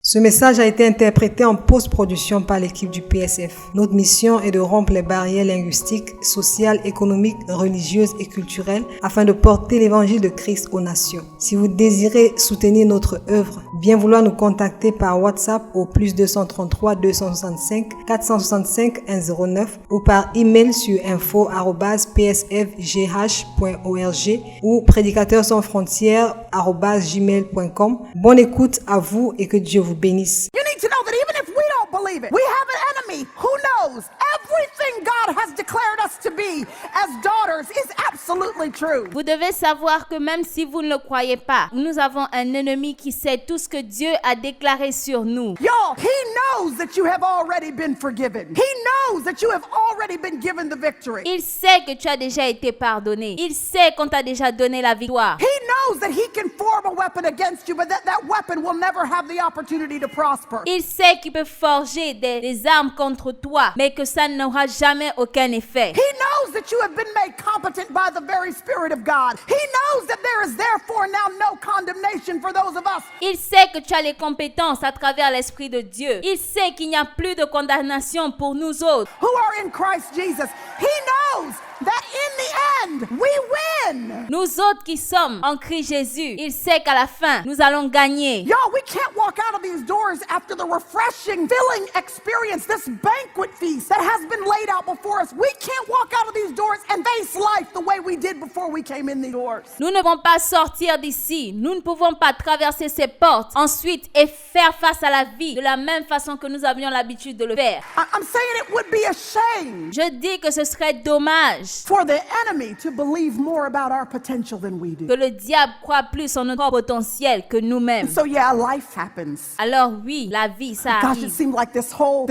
Ce message a été interprété en post-production par l'équipe du PSF. Notre mission est de rompre les barrières linguistiques, sociales, économiques, religieuses et culturelles afin de porter l'évangile de Christ aux nations. Si vous désirez soutenir notre œuvre, bien vouloir nous contacter par WhatsApp au +233 265 465 109 ou par email sur info@psfgh.org ou prédicateurs-sans-frontières@gmail.com. Bonne écoute à vous et que Dieu vous bénisse. You need to know that even if we don't believe it, we have an enemy who knows everything God has declared us to be as daughters is absolutely true. Vous devez savoir que même si vous ne le croyez pas, nous avons un ennemi qui sait tout ce que Dieu a déclaré sur nous. Y'all, he knows that you have already been forgiven. He knows that you have already been given the victory. Il sait que tu as déjà été pardonné. Il sait qu'on t'a déjà donné la victoire. He knows that he can form a weapon against you, but that weapon will never have the opportunity to prosper. Il sait qu'il peut forger des armes contre toi, mais que ça n'aura jamais aucun effet. He knows that you have been made competent by the very Spirit of God. He knows that there is therefore now no condemnation for those of us. Il sait que tu as les compétences à travers l'Esprit de Dieu. Il sait qu'il n'y a plus de condamnation pour nous autres. Who are in Christ Jesus. He knows that in the end, we win. Nous autres qui sommes en Christ Jésus, il sait qu'à la fin, nous allons gagner. Y'all, we can't walk out of these doors after the refreshing, filling experience, this banquet feast that has been laid out before us. We can't walk out of these doors and face life the way we did before we came in the doors. Nous ne pouvons pas sortir d'ici. Nous ne pouvons pas traverser ces portes ensuite et faire face à la vie de la même façon que nous avions l'habitude de le faire. I'm saying it would be a shame Je dis que ce serait dommage for the enemy to believe more about our potential than we do. que le diable croit plus en notre potentiel que nous-mêmes. So yeah, life happens. Alors oui, la vie, ça Gosh, it arrive. seemed like this whole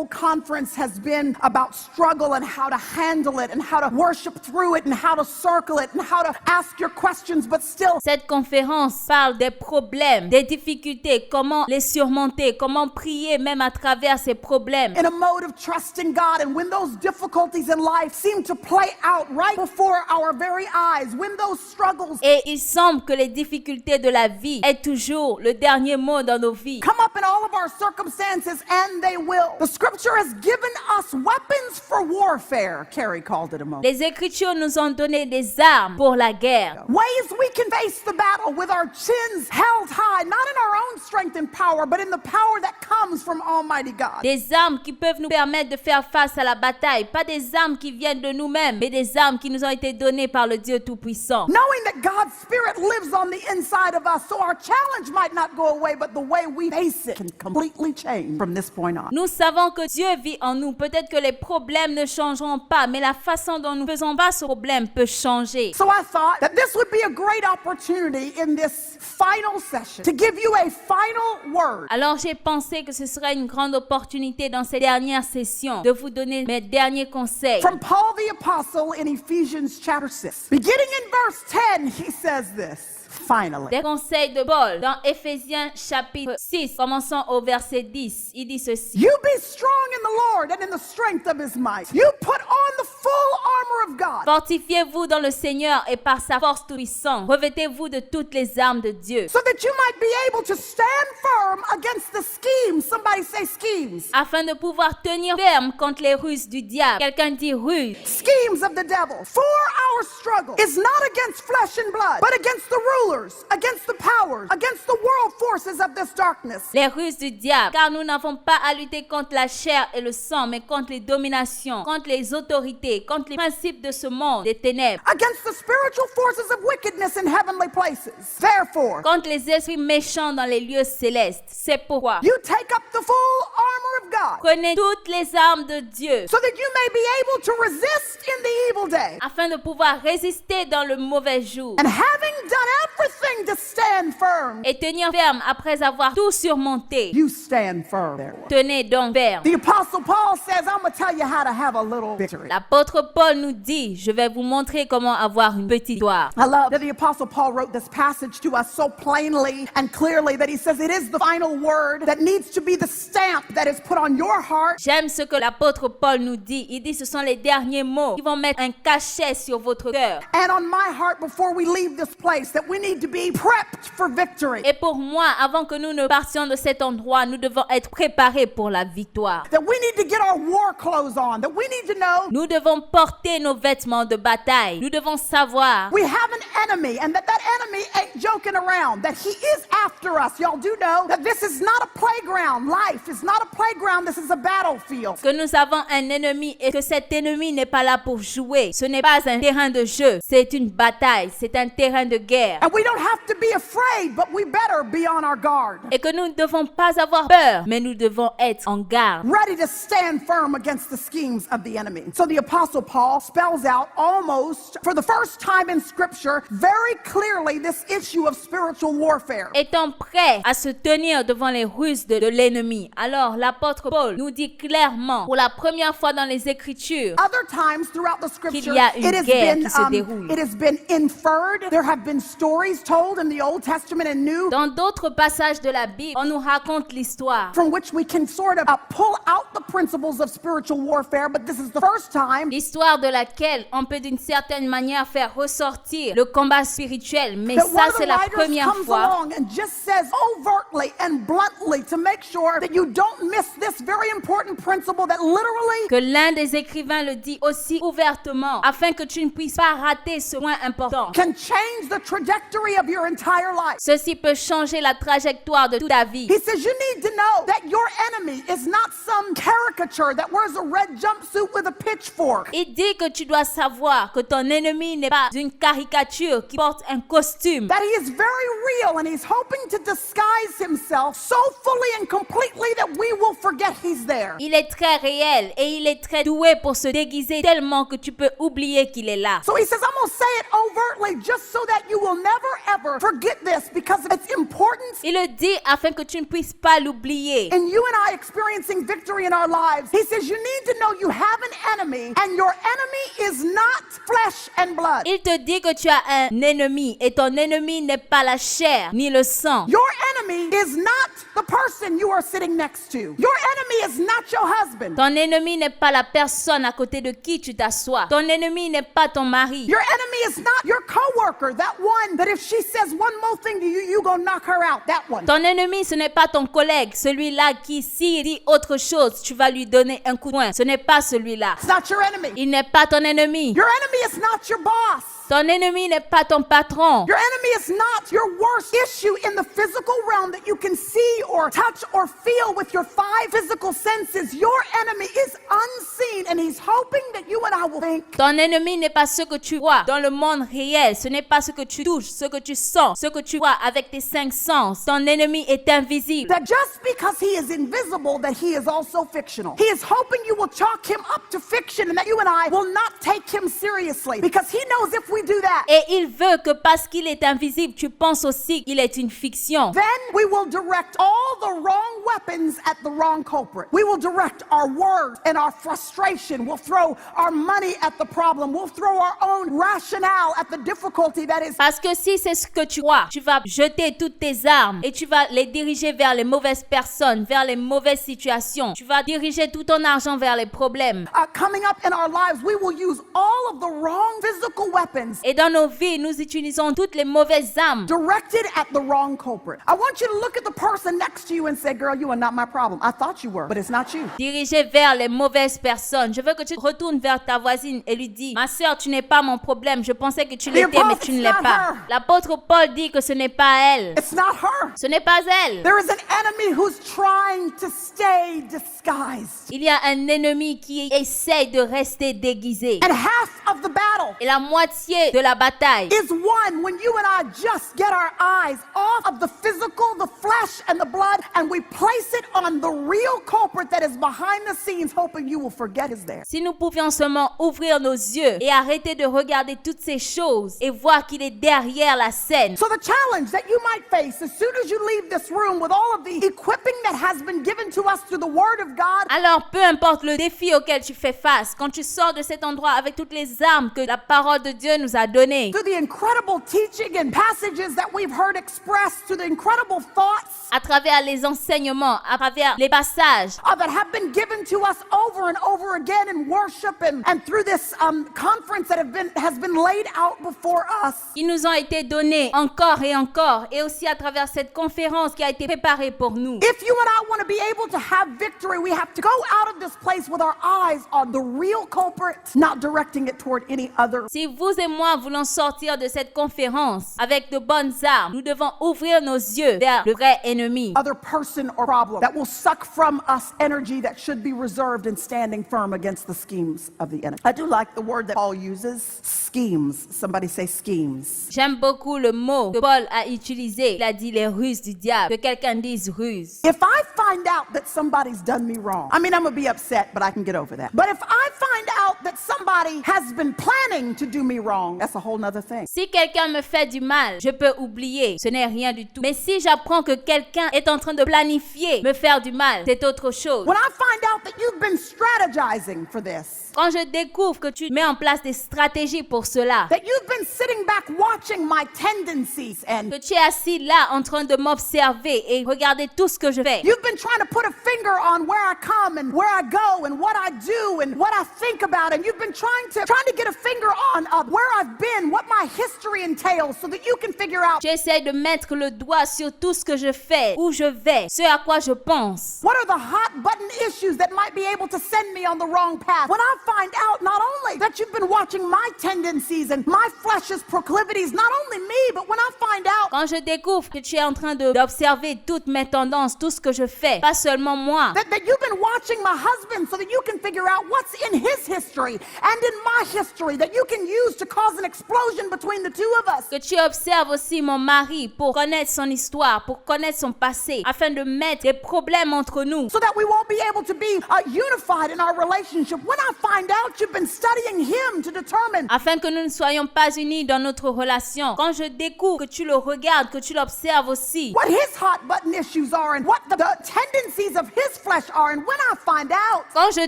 conference has been about struggle and how to handle it and how to worship through it and how to circle it and how to ask your questions, but still. Cette conférence parle des problèmes, des difficultés, comment les surmonter, comment prier même à travers ces problèmes. In a mode of trusting God, and when those difficulties in life seem to play out right before our very eyes, when those struggles Et il semble que les difficultés de la vie aient toujours le dernier mot dans nos vies. come up in all of our circumstances, and they will. The scripture has given us weapons for warfare, Carrie called it a moment. Les Écritures nous ont donné des armes pour la guerre. Ways we can face the battle with our chins held high, not in our own strength and power, but in the power that comes from Almighty God. Des armes qui peuvent nous permettre de faire face à la bataille. Pas des armes qui viennent de nous-mêmes, mais des armes qui nous ont été données par le Dieu Tout-Puissant. Knowing that God's Spirit lives on the inside of us, so our challenge might not go away, but the way we face it can completely change from this point on. Nous savons que Dieu vit en nous. Peut-être que les problèmes ne changeront pas, mais la façon dont nous faisons face aux problèmes peut changer. So I thought that this would be a great opportunity in this final session to give you a final word. Alors j'ai pensé que ce serait une grande opportunité dans ces dernières sessions de vous donner mes derniers conseils. From Paul the Apostle in Ephesians chapter 6. Beginning in verse 10, he says this. Finally. Des conseils de Paul dans Éphésiens chapitre 6, commençons au verset 10. Il dit ceci. You be strong in the Lord and in the strength of his might. You put on the full armor of God. Fortifiez-vous dans le Seigneur et par sa force toute-puissante. Revêtez-vous de toutes les armes de Dieu, So that you might be able to stand firm against the schemes. Somebody say schemes. afin de pouvoir tenir ferme contre les ruses du diable. Quelqu'un dit ruse. Schemes of the devil. For our struggle is not against flesh and blood, but against the rulers, against the powers, against the world forces of this darkness. Les ruses du diable, car nous n'avons pas à lutter contre la chair et le sang, mais contre les dominations, contre les autorités, contre les principes de ce monde, des ténèbres, Against the spiritual forces of wickedness in heavenly places. Therefore, contre les esprits méchants dans les lieux célestes. C'est pourquoi you take up the full armor of God, prenez toutes les armes de Dieu, so that you may be able to resist in the evil day. afin de pouvoir résister dans le mauvais jour And having done everything to stand firm, et tenir ferme après avoir tout surmonté. you stand firm. Tenez donc ferme. The Apostle Paul says, I'm going to tell you how to have a little victory. L'apôtre Paul nous dit, je vais vous montrer comment avoir une petite victoire. I love that the Apostle Paul wrote this passage to us so plainly and clearly that he says it is the final word that needs to be the stamp that is put on your heart. J'aime ce que l'apôtre Paul nous dit. Il dit, ce sont les derniers mots qui vont mettre un cachet sur votre cœur. And on my heart before we leave this place, that when we need to be prepped for victory. Et pour moi, avant que nous ne partions de cet endroit, nous devons être préparés pour la victoire. That we need to get our war clothes on. That we need to know Nous devons porter nos vêtements de bataille. Nous devons savoir we have an enemy and that enemy ain't joking around. That he is after us. Y'all do know that this is not a playground. Life is not a playground. This is a battlefield. que nous avons un ennemi et que cet ennemi n'est pas là pour jouer. Ce n'est pas un terrain de jeu, c'est une bataille, c'est un terrain de guerre. And we don't have to be afraid, but we better be on our guard. Et que nous ne devons pas avoir peur, mais nous devons être en garde. Ready to stand firm against the schemes of the enemy. So the Apostle Paul spells out almost for the first time in Scripture very clearly this issue of spiritual warfare. Étant prêt à se tenir devant les ruses de l'ennemi, alors l'apôtre Paul nous dit clairement, pour la première fois dans les Écritures, Other times throughout the Scripture, qu'il y a une guerre qui se déroule. it has been inferred. There have been stories told in the Old Testament and New dans d'autres passages de la Bible, on nous raconte l'histoire. from which we can sort of pull out the principles of spiritual warfare, but this is the first time L'histoire de laquelle on peut d'une certaine manière faire ressortir le combat spirituel, mais that one ça of the c'est la writers première comes fois along and just says overtly and bluntly to make sure that you don't miss this very important principle that literally que l'un des écrivains le dit aussi ouvertement, afin que tu ne puisses pas rater ce point important. can change the trajectory of your entire life. Ceci peut changer la trajectoire de toute ta vie. He says you need to know that your enemy is not some caricature that wears a red jumpsuit with a pitchfork. Il dit que tu dois savoir que ton ennemi n'est pas une caricature qui porte un costume. That he is very real and he's hoping to disguise himself so fully and completely that we will forget he's there. Il est très réel et il est très doué pour se déguiser tellement que tu peux oublier qu'il est là. So he says, I'm going to say it overtly just so that you will never ever forget this because of its importance Il le dit afin que tu ne puisses pas l'oublier. in you and I experiencing victory in our lives. He says, you need to know you have an enemy and your enemy is not flesh and blood. Il te dit que tu as un ennemi et ton ennemi n'est pas la chair ni le sang. Your enemy is not the person you are sitting next to. Your enemy is not your husband. Ton ennemi n'est pas la personne à côté de qui tu t'assois. Ton ennemi n'est pas ton mari. Your enemy is not your coworker, that one that if she says one more thing to you, you gonna knock her out, that one. Ton ennemi, ce n'est pas ton collègue, celui-là qui, s'il dit autre chose, tu vas lui donner un coup de poing. Ce n'est pas celui-là. It's not your enemy. Il n'est pas ton ennemi. Your enemy is not your boss. Ton ennemi n'est pas ton patron. Your enemy is not your worst issue in the physical realm that you can see or touch or feel with your five physical senses. Your enemy is unseen and he's hoping that you and I will think Ton ennemi n'est pas ce que tu vois dans le monde réel. Ce n'est pas ce que tu touches, ce que tu sens, ce que tu vois avec tes 5 sens. Ton ennemi est invisible. that just because he is invisible that he is also fictional. He is hoping you will chalk him up to fiction and that you and I will not take him seriously because he knows if we do that, Et il veut que parce qu'il est invisible, tu penses aussi qu'il est une fiction. then we will direct all the wrong weapons at the wrong culprit. We will direct our words and our frustration. We'll throw our money at the problem. We'll throw our own rationale at the difficulty that is. Parce que si c'est ce que tu crois, tu vas jeter toutes tes armes et tu vas les diriger vers les mauvaises personnes, vers les mauvaises situations. Tu vas diriger tout ton argent vers les problèmes. Coming up in our lives, we will use all of the wrong physical weapons Et dans nos vies, nous utilisons toutes les mauvaises armes. directed at the wrong culprit. I want you to look at the person next to you and say, girl, you are not my problem. I thought you were, but it's not you. Dirigé vers les mauvaises personnes. Je veux que tu te retournes vers ta voisine et lui dis, ma sœur, tu n'es pas mon problème. Je pensais que tu l'étais, mais tu ne l'es pas. L'apôtre Paul dit que ce n'est pas elle. It's not her. Ce n'est pas elle. There is an enemy who's trying to stay disguised. Il y a un ennemi qui essaye de rester déguisé. And half of the battle Et la moitié de la bataille is won when you and I just get our eyes off of the physical, the flesh, and the blood, and we place it on the real culprit that is behind the scenes, hoping you will forget is there. Si nous pouvions seulement ouvrir nos yeux et arrêter de regarder toutes ces choses et voir qu'il est derrière la scène. So the challenge that you might face as soon as you leave this room with all of the equipping that has been given to us through the Word of God, Alors, peu importe le défi auquel tu fais face, quand tu sors de cet endroit avec toutes les armes que la parole de Dieu nous a données, through the incredible teaching and passages that we've heard expressed, through the incredible thoughts à travers les enseignements enseignements, à travers les passages that have been given to us over and over again in worship and through this conference that has been laid out before us. qui nous ont été donnés encore et aussi à travers cette conférence qui a été préparée pour nous. If you and I want to be able to have victory, we have to go out of this place with our eyes on the real culprit, not directing it toward any other. Si vous et moi voulons sortir de cette conférence avec de bonnes armes, nous devons ouvrir nos yeux vers le vrai ennemi. Other person or problem that will suck from us energy that should be reserved and standing firm against the schemes of the enemy. I do like the word that Paul uses, schemes. Somebody say schemes. J'aime beaucoup le mot que Paul a utilisé. Il a dit les ruses du diable. Que quelqu'un dise ruse. If I find out that somebody's done me wrong, I mean, I'm going to be upset, but I can get over that. But if I find out that somebody has been planning to do me wrong, that's a whole nother thing. Si quelqu'un me fait du mal, je peux oublier. Ce n'est rien du tout. Mais si j'apprends que quelqu'un est en train de planifier me faire du mal, c'est autre chose. When I find out that you've been strategizing for this, Quand je découvre que tu mets en place des stratégies pour cela, that you've been sitting back watching my tendencies and que tu es assis là en train de m'observer et regarder tout ce que je fais, you've been trying to put a finger on where I come and where I go and what I do and what I think about, and you've been trying to get a finger on where I've been, what my history entails, so that you can figure out tu essaies de mettre le doigt sur tout ce que je fais, où je vais, ce à quoi je pense. what are the hot button issues that might be able to send me on the wrong path. When I find out not only that you've been watching my tendencies and my flesh's proclivities, not only me, but when I find out Quand je découvre que tu es en train d'observer toutes mes tendances, tout ce que je fais, pas seulement moi, that you've been watching my husband so that you can figure out what's in his history and in my history that you can use to cause an explosion between the two of us. que tu observes aussi mon mari pour connaître son histoire, pour connaître son passé, afin de mettre des problèmes entre nous. So that we won't be able to be unified in our relationship. When I find out you've been studying him to determine Afin que nous ne soyons pas unis dans notre relation. Quand je découvre que tu le regardes, que tu l'observes aussi, what his hot button issues are and what the tendencies of his flesh are, and when I find out quand je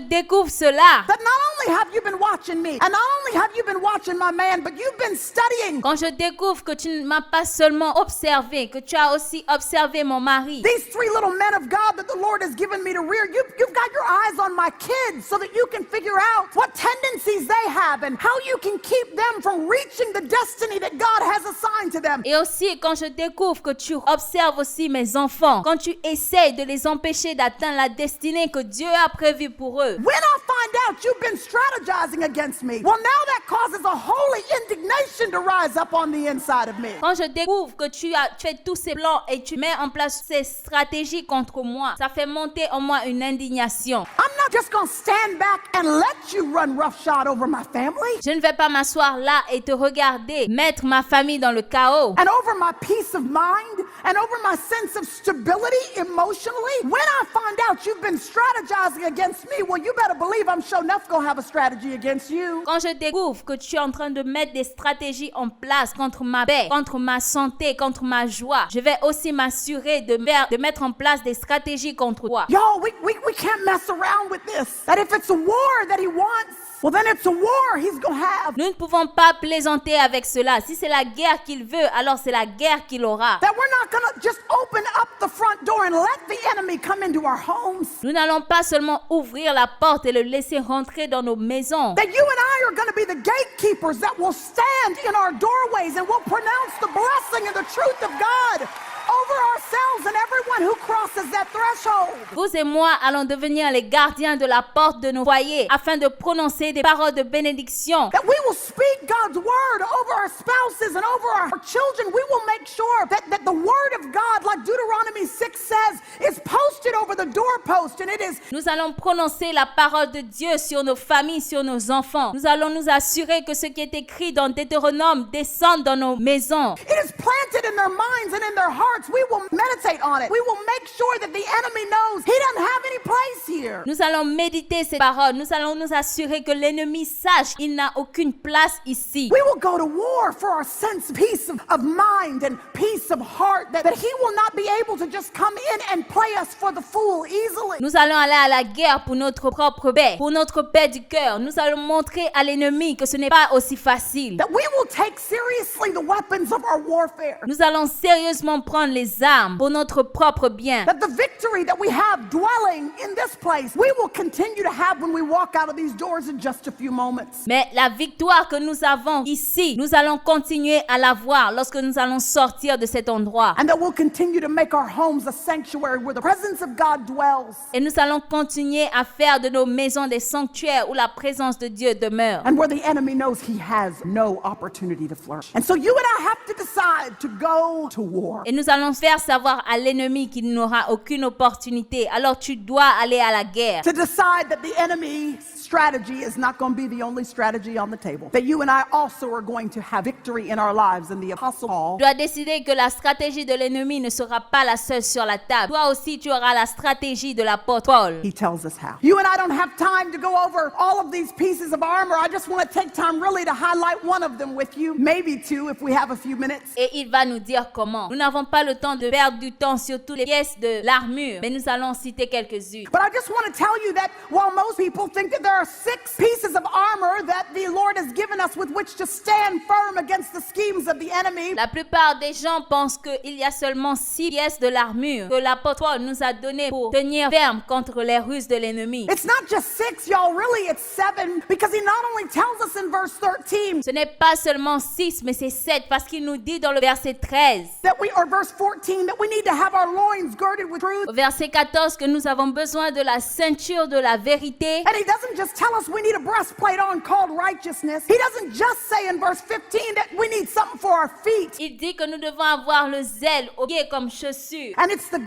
découvre cela, that not only have you been watching me and not only have you been watching my man, but you've been studying quand je découvre que tu ne m'as pas seulement observé, que tu as aussi observé mon mari, these three little men of God that the Lord has given me to rear, you've got your eyes on my kids so that you can figure out what tendencies they have and how you can keep them from reaching the destiny that God has assigned to them. et aussi quand je découvre que tu observes aussi mes enfants, quand tu essaies de les empêcher d'atteindre la destinée que Dieu a prévue pour eux. When I find out you've been strategizing against me, well, now that causes a holy indignation to rise up on the inside of me. Quand je découvre que tu fais tous ces plans et tu mets en place ces stratégies contre moi, ça fait monter en moi une indignation. I'm not just going to stand back and let you run roughshod over my family Je ne vais pas m'asseoir là et te regarder mettre ma famille dans le chaos. and over my peace of mind and over my sense of stability emotionally. When I find out you've been strategizing against me, well, you better believe I'm sure enough going to have a strategy against you. Quand je découvre que tu es en train de mettre des stratégies en place contre ma paix, contre ma santé, contre ma joie, je vais aussi m'assurer de mettre en place des stratégies contre toi. Yo, we can't mess around with this. That if it's a war that he wants, well, then it's a war he's going to have. Nous ne pouvons pas plaisanter avec cela. Si c'est la guerre qu'il veut, alors c'est la guerre qu'il aura. That we're not going to just open up the front door and let the enemy come into our homes. Nous n'allons pas seulement ouvrir la porte et le laisser rentrer dans nos maisons. That you and I are going to be the gatekeepers that will stand in our doorways and will pronounce the blessing and the truth of God over ourselves and everyone who crosses that threshold. Vous et moi allons devenir les gardiens de la porte de nos foyers afin de prononcer des paroles de bénédiction. That we will speak God's word over our spouses and over our children. We will make sure that the word of God, like Deuteronomy 6 says, is posted over the doorpost, and it is Nous allons prononcer la parole de Dieu sur nos familles, sur nos enfants. Nous allons nous assurer que ce qui est écrit dans Deutéronome descende dans nos maisons. it is planted in their minds and in their hearts. We will meditate on it. We will make sure that the enemy knows he doesn't have any place here. here. Nous allons méditer ces paroles. Nous allons nous assurer que l'ennemi sache qu'il n'a aucune place ici. We will go to war for our sense of peace of mind and peace of heart, that he will not be able to just come in and play us for the fool easily. Nous allons aller à la guerre pour notre propre paix, pour notre paix du cœur. Nous allons montrer à l'ennemi que ce n'est pas aussi facile. That we will take seriously the weapons of our warfare. Nous allons sérieusement prendre les armes pour notre propre bien. That the victory that we have dwelling in this place, we will continue to have when we walk out of these doors in just a few moments. Mais la victoire que nous avons ici, nous allons continuer à la voir lorsque nous allons sortir de cet endroit. And that we'll continue to make our homes a sanctuary where the presence of God dwells. Et nous allons continuer à faire de nos maisons des sanctuaires où la présence de Dieu demeure. And where the enemy knows he has no opportunity to flourish. And so you and I have to decide to go to war. Et nous allons faire savoir à l'ennemi qu'il n'aura aucune opportunité. Alors tu dois aller à la guerre. To decide that the enemy's strategy is not going to be the only strategy on the table. That you and I also are going to have victory in our lives. And the Apostle Paul, Tu dois décider que la stratégie de l'ennemi ne sera pas la seule sur la table. Toi aussi, tu auras la stratégie de l'apôtre Paul. he tells us how. You and I don't have time to go over all of these pieces of armor. I just want to take time really to highlight one of them with you, maybe two if we have a few minutes. Et il va nous dire comment. Nous n'avons pas le temps de perdre du temps sur toutes les pièces de l'armure, mais nous allons citer quelques-unes. But I just want to tell you that while most people think that there are 6 pieces of armor that the Lord has given us with which to stand firm against the schemes of the enemy, La plupart des gens pensent qu'il y a seulement 6 pièces de l'armure que l'apôtre Paul nous a données pour tenir ferme contre les ruses de l'ennemi. it's not just 6, y'all. Really, it's 7, because he not only tells us in verse 13 Ce n'est pas seulement 6, mais c'est 7 parce qu'il nous dit dans le verset 13, that or verse 14, that we need to have our loins girded with truth. au verset 14, que nous avons besoin de la ceinture de la vérité. And he doesn't just tell us we need a breastplate on called righteousness. He doesn't just say in verse 15 that we need something for our feet. Il dit que nous devons avoir le zèle au pied comme chaussure. And it's the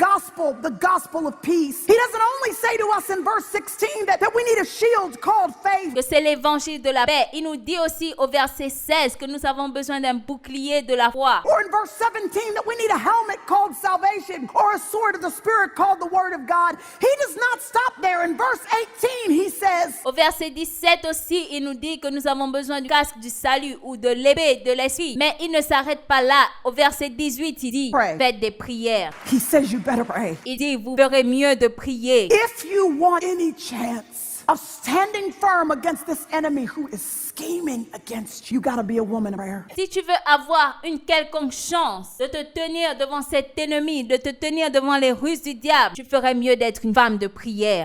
gospel of peace. He doesn't only say to us in verse 16 that we need a shield called faith. Que c'est l'évangile de la paix. Il nous dit aussi au verset 16 que nous avons besoin d'un bouclier de la foi. Or in verse 17 that we need a helmet called salvation, or a sword of the Spirit called the Word of God. He does not stop there. In verse 18 he says, Au verset 17 aussi, il nous dit que nous avons besoin du casque du salut ou de l'épée de l'esprit. Mais il ne s'arrête pas là. Au verset 18, il dit, Pray. faites des prières. he says you better pray. Il dit, vous ferez mieux de prier. If you want any chance of standing firm against this enemy who is scheming against you, you got to be a woman of prayer. Si tu veux avoir une quelconque chance de te tenir devant cet ennemi, de te tenir devant les ruses du diable, tu ferais mieux d'être une femme de prière.